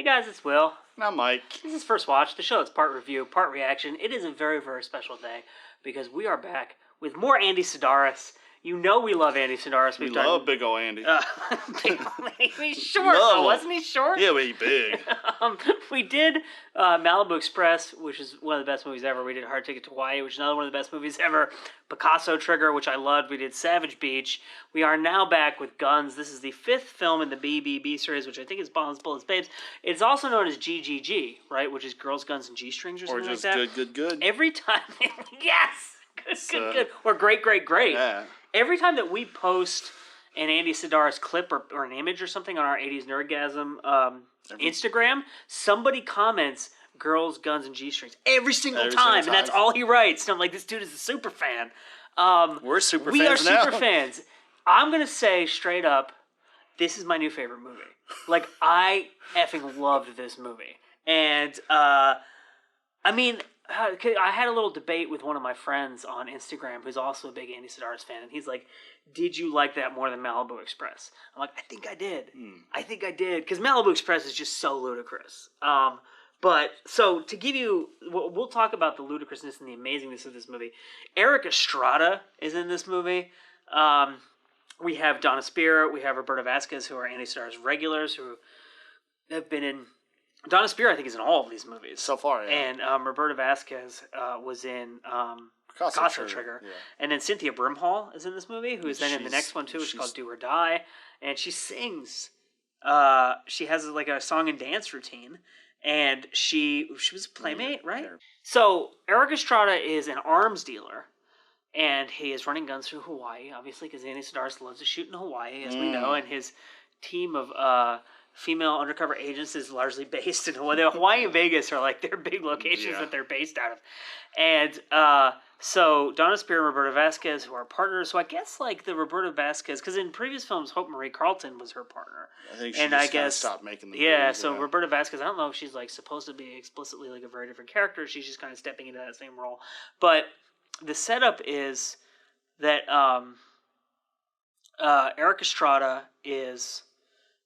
Hey guys, it's Will. Not Mike. This is First Watch, the show that's part review, part reaction. It is a very, very special day because we are back with more Andy Sidaris. You know we love Andy Sidaris. We love big ol' Andy. He's short, though, wasn't he short? Yeah, but he's big. We did Malibu Express, which is one of the best movies ever. We did Hard Ticket to Hawaii, which is another one of the best movies ever. Picasso Trigger, which I loved. We did Savage Beach. We are now back with Guns. This is the 5th film in the BBB series, which I think is Bombs, Bullets, Babes. It's also known as GGG, right? Which is Girls, Guns, and G-Strings or something like that. Or just Good. Every time... Yes! Good. Or Great. Yeah. Every time that we post an Andy Sidaris clip or an image or something on our 80s Nerdgasm Instagram, somebody comments Girls, Guns, and G-Strings every single time, and that's all he writes. And I'm like, this dude is a super fan. We're super fans now. We are super fans. I'm going to say straight up, this is my new favorite movie. Like, I effing loved this movie. And, I mean... I had a little debate with one of my friends on Instagram who's also a big Andy Sidaris fan, and he's like, did you like that more than Malibu Express? I'm like, I think I did. I think I did, because Malibu Express is just so ludicrous. But, so, to give you, we'll talk about the ludicrousness and the amazingness of this movie. Eric Estrada is in this movie. We have Donna Spear, we have Roberta Vasquez, who are Andy Sidaris regulars, who have been in... Donna Spear, I think, is in all of these movies. So far, yeah. And Roberta Vasquez was in Picasso Trigger. Yeah. And then Cynthia Brimhall is in this movie, who is then in the next one, too, which is called Do or Die. And she sings. She has, like, a song and dance routine. And she was a Playmate, right? Yeah. So, Eric Estrada is an arms dealer. And he is running guns through Hawaii, obviously, because Andy Sidaris loves to shoot in Hawaii, as we know. And his team of... female undercover agents is largely based in Hawaii. Hawaii and Vegas are like their big locations that they're based out of. And so Donna Spear and Roberta Vasquez, who are partners. So I guess like the Roberta Vasquez, because in previous films, Hope Marie Carlton was her partner. I think she just kind of stopped making the movies. Yeah, so Roberta Vasquez, I don't know if she's like supposed to be explicitly like a very different character. She's just kind of stepping into that same role. But the setup is that Eric Estrada is...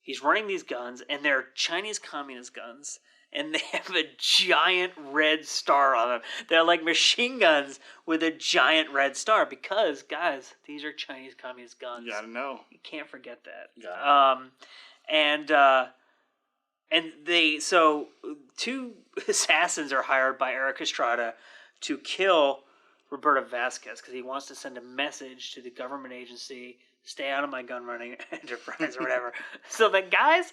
He's running these guns, and they're Chinese communist guns, and they have a giant red star on them. They're like machine guns with a giant red star because, guys, these are Chinese communist guns. You gotta know. You can't forget that. So two assassins are hired by Eric Estrada to kill Roberta Vasquez because he wants to send a message to the government agency. Stay out of my gun running enterprise or whatever. So the guys,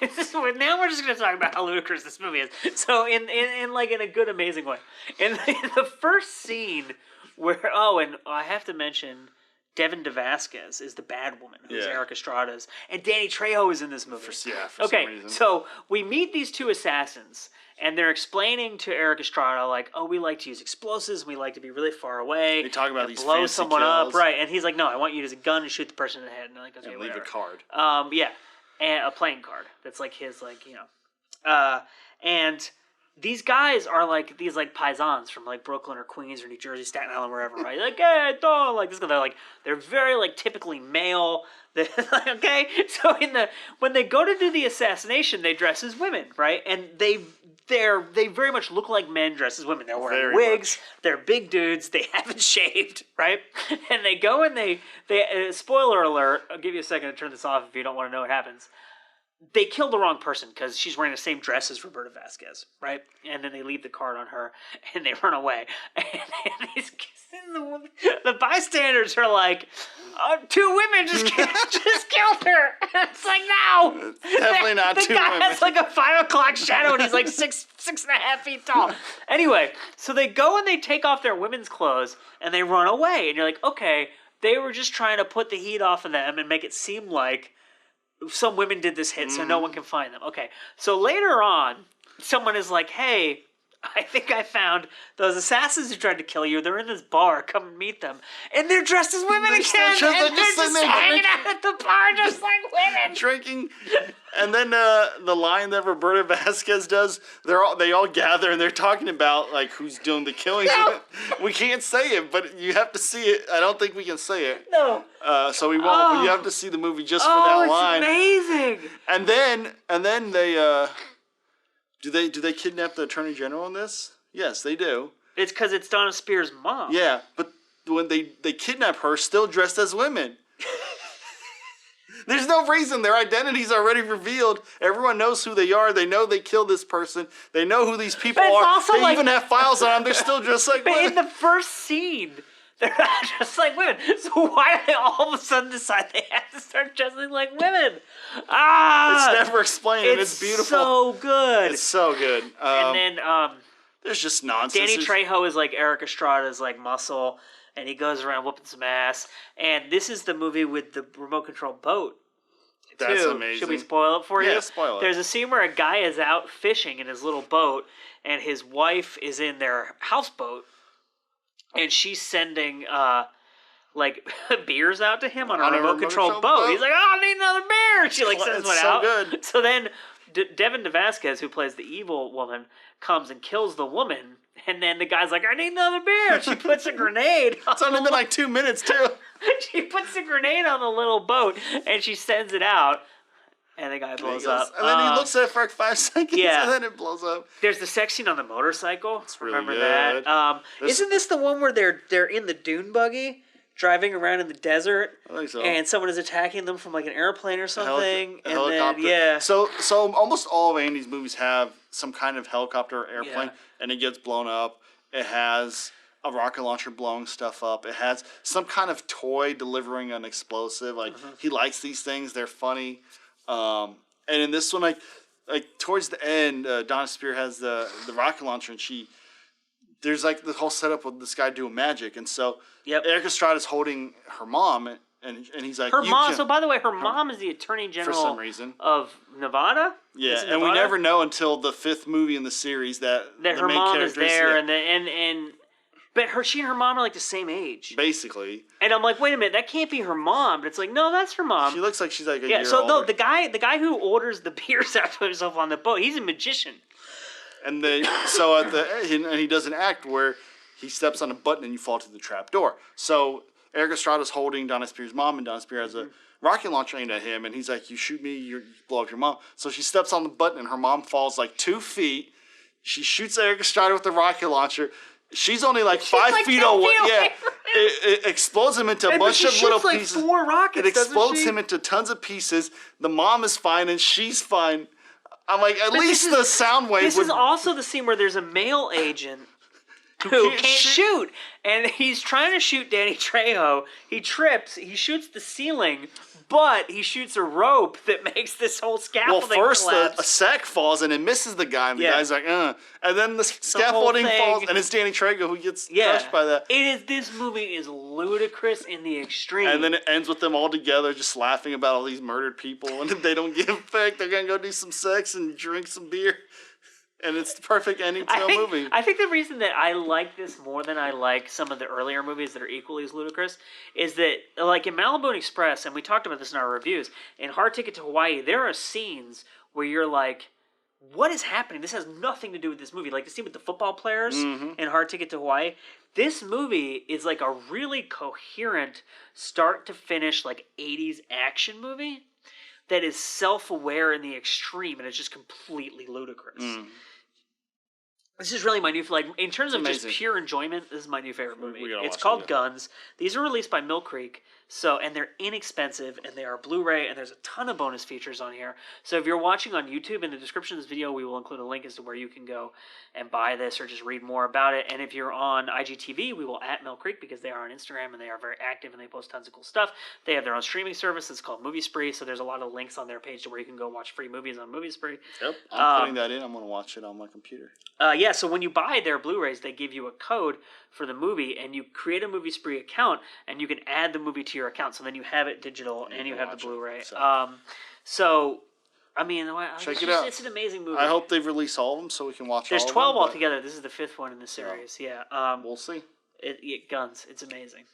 now we're just going to talk about how ludicrous this movie is. So in a good, amazing way. In the first scene where, and I have to mention, Devin DeVasquez is the bad woman, who's Eric Estrada's, and Danny Trejo is in this movie. For some reason. So we meet these two assassins, and they're explaining to Eric Estrada, like, oh, we like to use explosives, we like to be really far away. They talk about these blow fancy someone kills. up, right? And he's like, no, I want you to use a gun and shoot the person in the head. And they're like, okay, and whatever. leave a card. And a playing card. That's like his, like, you know. And these guys are like these like paisans from like Brooklyn or Queens or New Jersey, Staten Island, wherever, right? Like, hey, don't like this guy. They're very like typically male. Okay, so when they go to do the assassination, they dress as women, right? And they very much look like men dressed as women. They're wearing wigs. They're big dudes. They haven't shaved, right? And they go and they spoiler alert. I'll give you a second to turn this off if you don't want to know what happens. They killed the wrong person because she's wearing the same dress as Roberta Vasquez, right? And then they leave the card on her and they run away. And the bystanders are like, two women just killed her. It's like, no. It's definitely not two women. The guy has like a 5 o'clock shadow and he's like 6.5 feet tall. Anyway, so they go and they take off their women's clothes and they run away. And you're like, okay, they were just trying to put the heat off of them and make it seem like some women did this hit so no one can find them. Okay, so later on, someone is like, hey, I think I found those assassins who tried to kill you. They're in this bar. Come and meet them. And they're dressed as women again. And they're just hanging out at the bar just like women. Drinking. And then the line that Roberta Vasquez does, they all gather and they're talking about like who's doing the killing. No. We can't say it, but you have to see it. I don't think we can say it. No. So we won't. You have to see the movie just for that line. Oh, it's amazing. And then they Do they kidnap the Attorney General in this? Yes, they do. It's because it's Donna Spears' mom. Yeah, but when they kidnap her, still dressed as women. There's no reason. Their identity's already revealed. Everyone knows who they are. They know they killed this person. They know who these people are. They even have files on them. They're still dressed like women. In the first scene, they're not just like women. So why do they all of a sudden decide they have to start dressing like women? It's never explained, and it's beautiful. So good. It's so good. And then there's just nonsense. Danny Trejo is like Eric Estrada's like muscle, and he goes around whooping some ass. And this is the movie with the remote control boat. That's amazing. Should we spoil it for you? Yeah, spoil it. There's a scene where a guy is out fishing in his little boat, and his wife is in their houseboat, and she's sending like beers out to him on a remote control boat. He's like, "Oh, I need another beer." And she like sends one out. Good. So then Devin DeVasquez, who plays the evil woman, comes and kills the woman. And then the guy's like, "I need another beer." She puts a grenade. It's only been like 2 minutes, too. She puts a grenade on the little boat, and she sends it out, and the guy blows up. And then he looks at it for like 5 seconds, and then it blows up. There's the sex scene on the motorcycle. It's really Remember good. that? Isn't this the one where they're in the dune buggy, driving around in the desert? I think so. And someone is attacking them from like an airplane or something. A helicopter. Then, So almost all of Andy's movies have some kind of helicopter or airplane, and it gets blown up. It has a rocket launcher blowing stuff up. It has some kind of toy delivering an explosive. Like he likes these things. They're funny. And in this one, like towards the end, Donna Spear has the rocket launcher, and there's like the whole setup with this guy doing magic, and so Eric Estrada's holding her mom, and he's like her mom. So by the way, her mom is the Attorney General for some reason of Nevada. Yeah, and we never know until the 5th movie in the series that her mom is there, and but she and her mom are like the same age, basically. And I'm like, wait a minute, that can't be her mom. But it's like, no, that's her mom. She looks like she's like a year so older. no, the guy who orders the beers out to himself on the boat, he's a magician. And so at the end, and he does an act where he steps on a button and you fall to the trap door. So Eric Estrada's holding Donna Spear's mom, and Donna Spear has a rocket launcher aimed at him, and he's like, "You shoot me, you blow up your mom." So she steps on the button, and her mom falls like 2 feet. She shoots Eric Estrada with the rocket launcher. She's only like 5 feet away. Yeah, it explodes him into a bunch of little pieces. 4 rockets. It explodes him into tons of pieces. The mom is fine, and she's fine. I'm like, at least the sound wave. This is also the scene where there's a male agent who can't shoot, and he's trying to shoot Danny Trejo. He trips. He shoots the ceiling, but he shoots a rope that makes this whole scaffolding collapse. A sack falls and it misses the guy, and the guy's like, and then the scaffolding falls, and it's Danny Trejo who gets crushed by that. This movie is ludicrous in the extreme. And then it ends with them all together just laughing about all these murdered people, and they don't give a fuck. They're gonna go do some sex and drink some beer. And it's the perfect ending to a movie. I think the reason that I like this more than I like some of the earlier movies that are equally as ludicrous is that, like in Malibu Express, and we talked about this in our reviews, in Hard Ticket to Hawaii, there are scenes where you're like, what is happening? This has nothing to do with this movie. Like the scene with the football players in Hard Ticket to Hawaii. This movie is like a really coherent, start to finish, like 80s action movie that is self-aware in the extreme, and it's just completely ludicrous. This is really my new, like, in terms of just pure enjoyment, this is my new favorite movie. It's called Guns. These are released by Mill Creek, and they're inexpensive, and they are Blu-ray, and there's a ton of bonus features on here. So if you're watching on YouTube, in the description of this video, we will include a link as to where you can go and buy this or just read more about it. And if you're on IGTV, we will at Mill Creek because they are on Instagram, and they are very active, and they post tons of cool stuff. They have their own streaming service. It's called Movie Spree, so there's a lot of links on their page to where you can go watch free movies on Movie Spree. Yep, I'm putting that in. I'm going to watch it on my computer. So when you buy their Blu-rays, they give you a code for the movie, and you create a Movie Spree account, and you can add the movie to your account. So then you have it digital, and you have the Blu-ray. I mean, check it out. It's an amazing movie. I hope they release all of them so we can watch all of them. There's 12 altogether. This is the 5th one in the series. Yeah. We'll see. Guns. It's amazing.